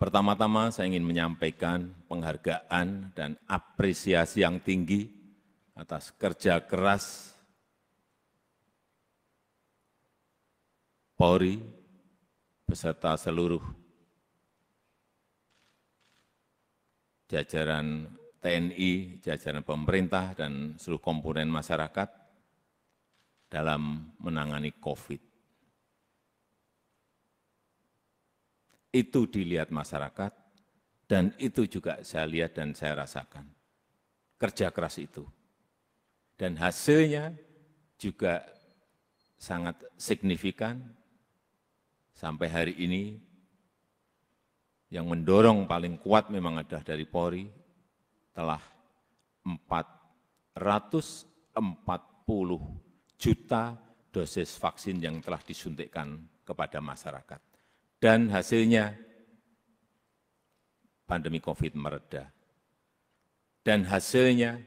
Pertama-tama saya ingin menyampaikan penghargaan dan apresiasi yang tinggi atas kerja keras Polri beserta seluruh jajaran TNI, jajaran pemerintah, dan seluruh komponen masyarakat dalam menangani COVID. Itu dilihat masyarakat, dan itu juga saya lihat dan saya rasakan. Kerja keras itu. Dan hasilnya juga sangat signifikan. Sampai hari ini, yang mendorong paling kuat memang ada dari Polri, telah 440 juta dosis vaksin yang telah disuntikkan kepada masyarakat. Dan hasilnya pandemi COVID mereda. Dan hasilnya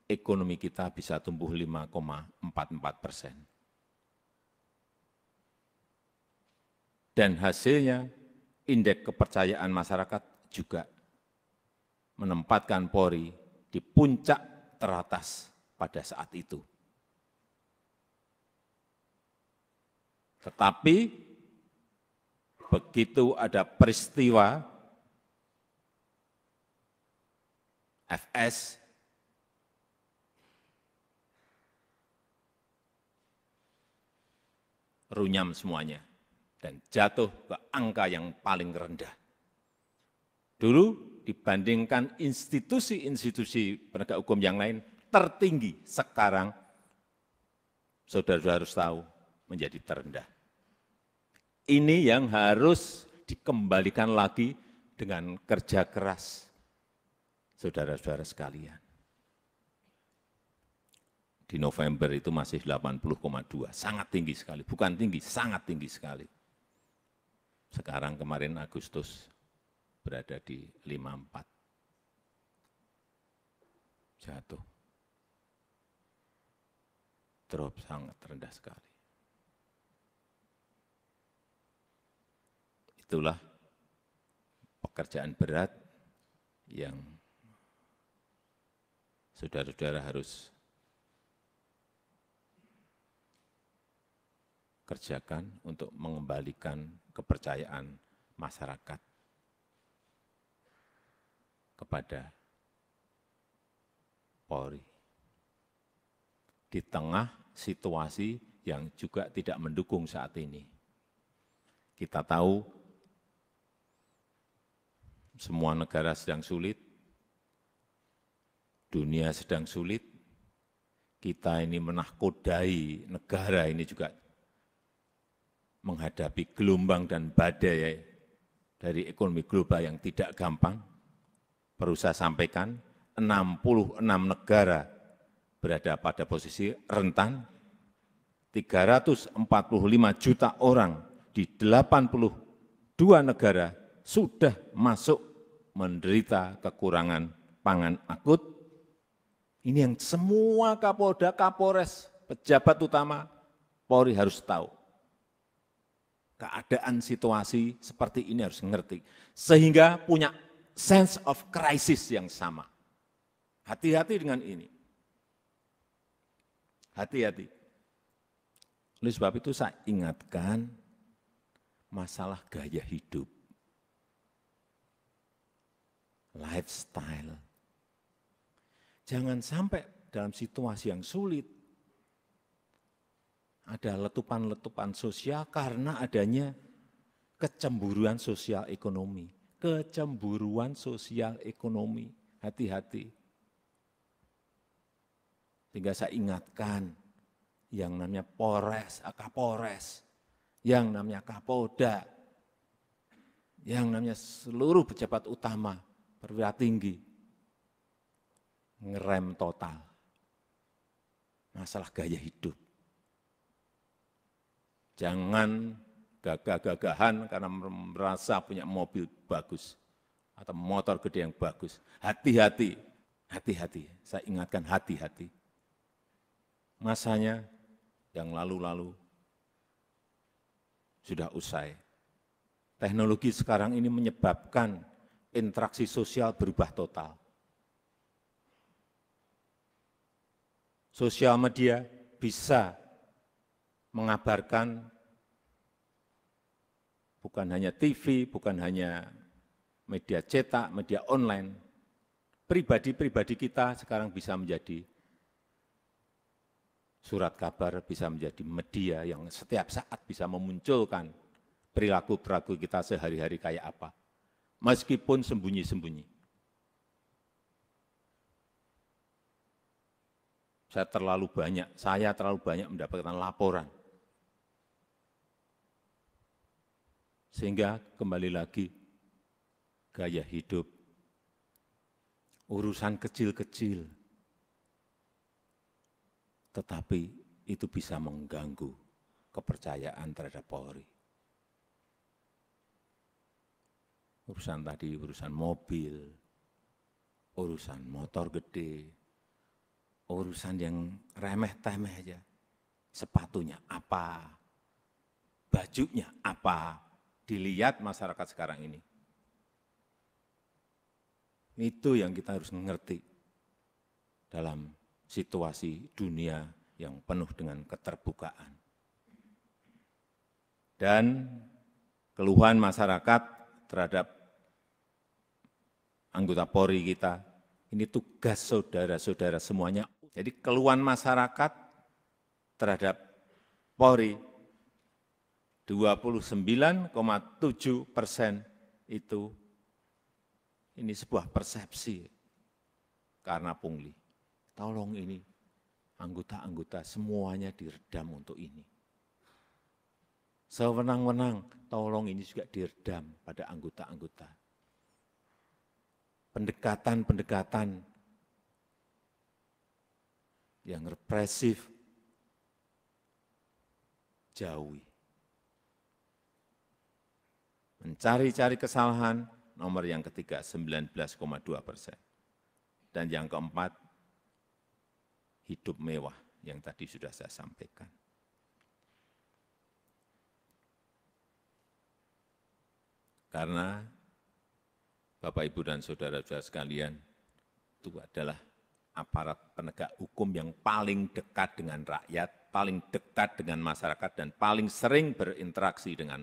ekonomi kita bisa tumbuh 5,44%. Dan hasilnya indeks kepercayaan masyarakat juga menempatkan Polri di puncak teratas pada saat itu. Tetapi begitu ada peristiwa FS, runyam semuanya dan jatuh ke angka yang paling rendah. Dulu dibandingkan institusi-institusi penegak hukum yang lain tertinggi, sekarang saudara-saudara harus tahu menjadi terendah. Ini yang harus dikembalikan lagi dengan kerja keras saudara-saudara sekalian. Di November itu masih 80,2, sangat tinggi sekali, bukan tinggi, sangat tinggi sekali. Sekarang kemarin Agustus berada di 54. Jatuh. Drop sangat rendah sekali. Itulah pekerjaan berat yang saudara-saudara harus kerjakan untuk mengembalikan kepercayaan masyarakat kepada Polri. Di tengah situasi yang juga tidak mendukung saat ini. Kita tahu semua negara sedang sulit, dunia sedang sulit, kita ini menahkodai negara ini juga menghadapi gelombang dan badai dari ekonomi global yang tidak gampang. Perlu saya sampaikan, 66 negara berada pada posisi rentan, 345 juta orang di 82 negara sudah masuk menderita kekurangan pangan akut. Ini yang semua Kapolda, Kapolres, pejabat utama Polri harus tahu. Keadaan situasi seperti ini harus mengerti. Sehingga punya sense of crisis yang sama. Hati-hati dengan ini. Hati-hati. Oleh sebab itu saya ingatkan masalah gaya hidup. Lifestyle. Jangan sampai dalam situasi yang sulit, ada letupan-letupan sosial karena adanya kecemburuan sosial ekonomi. Kecemburuan sosial ekonomi, hati-hati. Sehingga saya ingatkan yang namanya Polres, Kapolres, yang namanya Kapolda, yang namanya seluruh pejabat utama, perwira tinggi, ngerem total. Masalah gaya hidup. Jangan gagah-gagahan karena merasa punya mobil bagus atau motor gede yang bagus. Hati-hati, hati-hati. Saya ingatkan hati-hati. Masanya yang lalu-lalu sudah usai. Teknologi sekarang ini menyebabkan interaksi sosial berubah total. Sosial media bisa mengabarkan bukan hanya TV, bukan hanya media cetak, media online. Pribadi-pribadi kita sekarang bisa menjadi surat kabar, bisa menjadi media yang setiap saat bisa memunculkan perilaku-perilaku kita sehari-hari kayak apa. Meskipun sembunyi-sembunyi. Saya terlalu banyak mendapatkan laporan. Sehingga kembali lagi, gaya hidup, urusan kecil-kecil, tetapi itu bisa mengganggu kepercayaan terhadap Polri. Urusan tadi, urusan mobil, urusan motor gede, urusan yang remeh-temeh aja. Sepatunya apa, bajunya apa, dilihat masyarakat sekarang ini. Itu yang kita harus mengerti dalam situasi dunia yang penuh dengan keterbukaan. Dan keluhan masyarakat terhadap anggota Polri kita, ini tugas saudara-saudara semuanya. Jadi keluhan masyarakat terhadap Polri 29,7% itu ini sebuah persepsi karena pungli. Tolong ini anggota-anggota semuanya diredam untuk ini. Sewenang-wenang, tolong ini juga diredam pada anggota-anggota. Pendekatan-pendekatan yang represif, jauhi. Mencari-cari kesalahan, nomor yang ketiga 19,2%. Dan yang keempat, hidup mewah yang tadi sudah saya sampaikan. Karena Bapak, Ibu, dan saudara-saudara sekalian, itu adalah aparat penegak hukum yang paling dekat dengan rakyat, paling dekat dengan masyarakat, dan paling sering berinteraksi dengan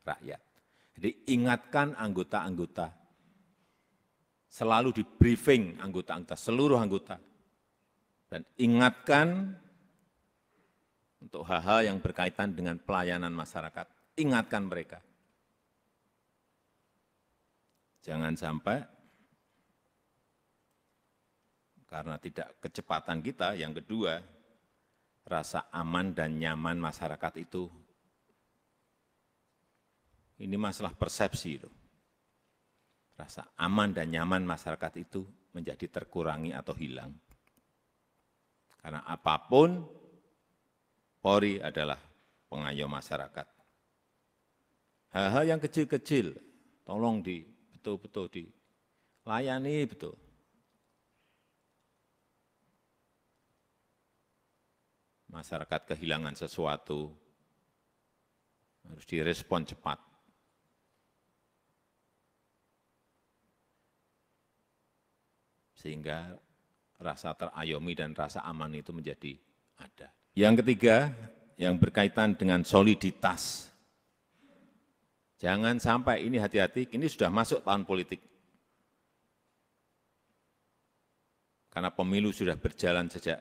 rakyat. Jadi ingatkan anggota-anggota, selalu di briefing anggota-anggota, seluruh anggota, dan ingatkan untuk hal-hal yang berkaitan dengan pelayanan masyarakat, ingatkan mereka. Jangan sampai karena tidak kecepatan kita, yang kedua, rasa aman dan nyaman masyarakat itu, ini masalah persepsi loh. Rasa aman dan nyaman masyarakat itu menjadi terkurangi atau hilang. Karena apapun, Polri adalah pengayom masyarakat. Hal-hal yang kecil-kecil, tolong betul-betul dilayani betul. Masyarakat kehilangan sesuatu, harus direspon cepat. Sehingga rasa terayomi dan rasa aman itu menjadi ada. Yang ketiga, yang berkaitan dengan soliditas. Jangan sampai ini, hati-hati, ini sudah masuk tahun politik. Karena pemilu sudah berjalan sejak,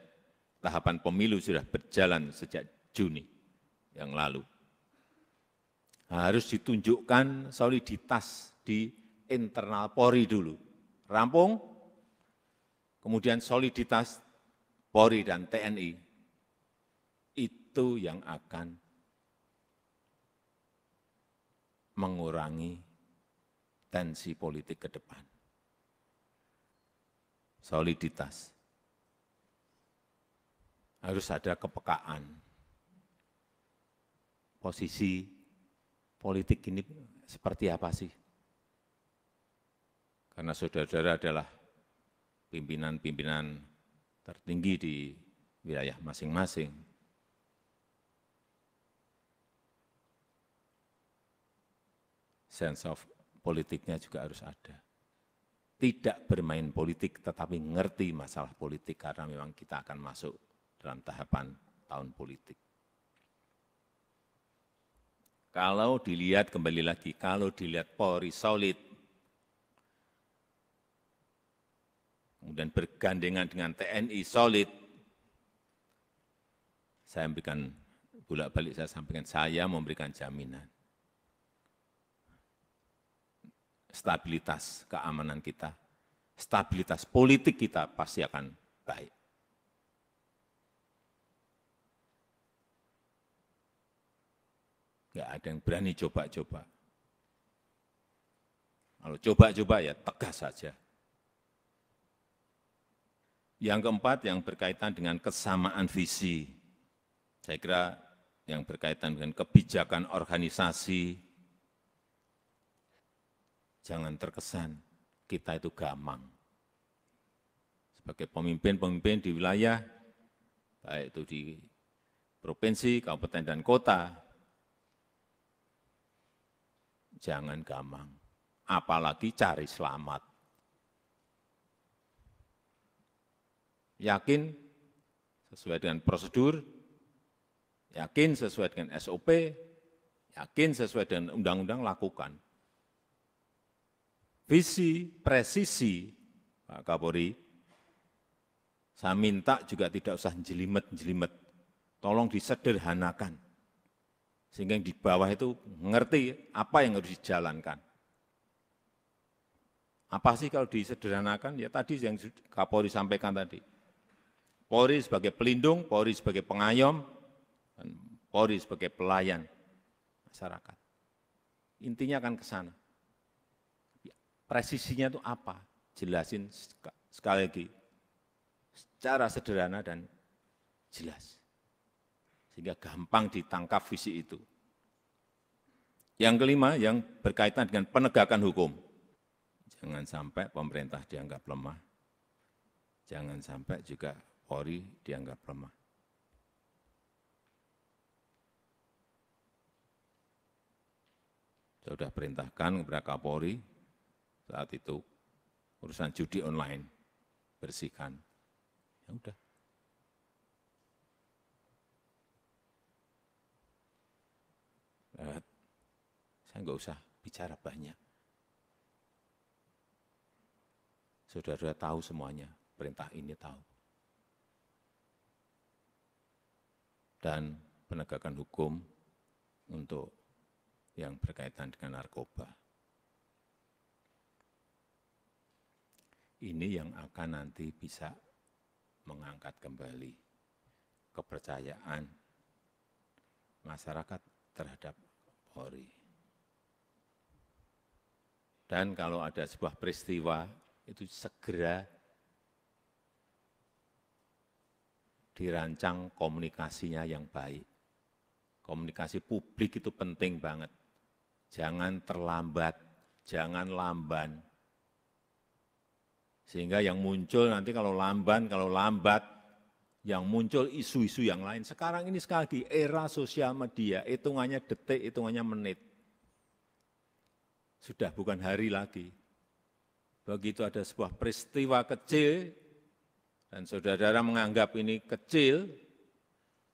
tahapan pemilu sudah berjalan sejak Juni yang lalu. Harus ditunjukkan soliditas di internal Polri dulu. Rampung, kemudian soliditas Polri dan TNI. Itu yang akan mengurangi tensi politik ke depan. Soliditas. Harus ada kepekaan. Posisi politik ini seperti apa sih? Karena saudara-saudara adalah pimpinan-pimpinan tertinggi di wilayah masing-masing. sense of politiknya juga harus ada. Tidak bermain politik, tetapi ngerti masalah politik, karena memang kita akan masuk dalam tahapan tahun politik. Kalau dilihat, kembali lagi, kalau dilihat Polri solid, kemudian bergandengan dengan TNI solid, saya memberikan, bolak-balik saya sampaikan, saya memberikan jaminan. Stabilitas keamanan kita, stabilitas politik kita pasti akan baik. Enggak ada yang berani coba-coba. Kalau coba-coba ya tegas saja. Yang keempat, yang berkaitan dengan kesamaan visi. Saya kira yang berkaitan dengan kebijakan organisasi, jangan terkesan kita itu gamang. Sebagai pemimpin-pemimpin di wilayah, baik itu di provinsi, kabupaten, dan kota, jangan gamang, apalagi cari selamat. Yakin sesuai dengan prosedur, yakin sesuai dengan SOP, yakin sesuai dengan undang-undang, lakukan. Visi, presisi, Pak Kapolri, saya minta juga tidak usah jelimet-jelimet, tolong disederhanakan. Sehingga yang di bawah itu mengerti apa yang harus dijalankan. Apa sih kalau disederhanakan? Ya tadi yang Kapolri sampaikan tadi. Polri sebagai pelindung, Polri sebagai pengayom, dan Polri sebagai pelayan masyarakat. Intinya akan ke sana. Presisinya itu apa? Jelasin sekali lagi, secara sederhana dan jelas. Sehingga gampang ditangkap visi itu. Yang kelima, yang berkaitan dengan penegakan hukum. Jangan sampai pemerintah dianggap lemah. Jangan sampai juga Polri dianggap lemah. Saya sudah perintahkan kepada Kapolri saat itu urusan judi online, bersihkan. Ya udah. Saya enggak usah bicara banyak. Saudara tahu semuanya, perintah ini tahu. Dan penegakan hukum untuk yang berkaitan dengan narkoba. Ini yang akan nanti bisa mengangkat kembali kepercayaan masyarakat terhadap Polri. Dan kalau ada sebuah peristiwa, itu segera dirancang komunikasinya yang baik. Komunikasi publik itu penting banget. Jangan terlambat, jangan lamban. Sehingga yang muncul nanti kalau lambat, yang muncul isu-isu yang lain. Sekarang ini sekali lagi, era sosial media, hitungannya detik, hitungannya menit. Sudah bukan hari lagi. Begitu ada sebuah peristiwa kecil, dan saudara-saudara menganggap ini kecil,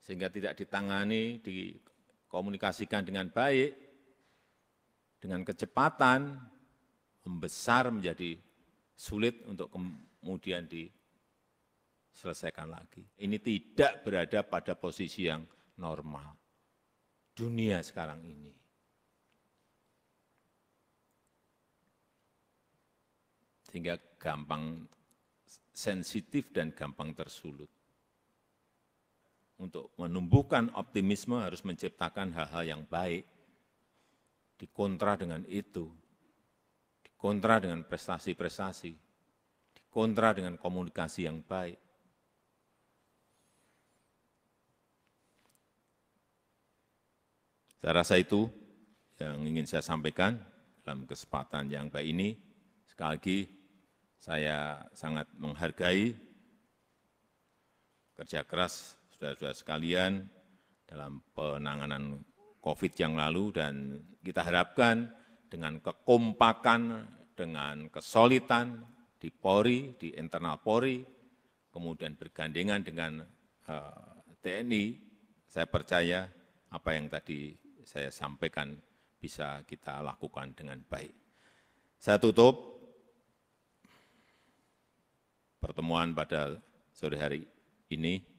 sehingga tidak ditangani, dikomunikasikan dengan baik, dengan kecepatan, membesar menjadi sulit untuk kemudian diselesaikan lagi. Ini tidak berada pada posisi yang normal. Dunia sekarang ini. Sehingga gampang sensitif dan gampang tersulut. Untuk menumbuhkan optimisme harus menciptakan hal-hal yang baik, dikontra dengan itu, dikontra dengan prestasi-prestasi, dikontra dengan komunikasi yang baik. Saya rasa itu yang ingin saya sampaikan dalam kesempatan yang baik ini. Sekali lagi, saya sangat menghargai kerja keras saudara-saudara sekalian dalam penanganan COVID yang lalu, dan kita harapkan dengan kekompakan, dengan kesolidan di Polri, di internal Polri, kemudian bergandengan dengan TNI, saya percaya apa yang tadi saya sampaikan bisa kita lakukan dengan baik. Saya tutup pertemuan pada sore hari ini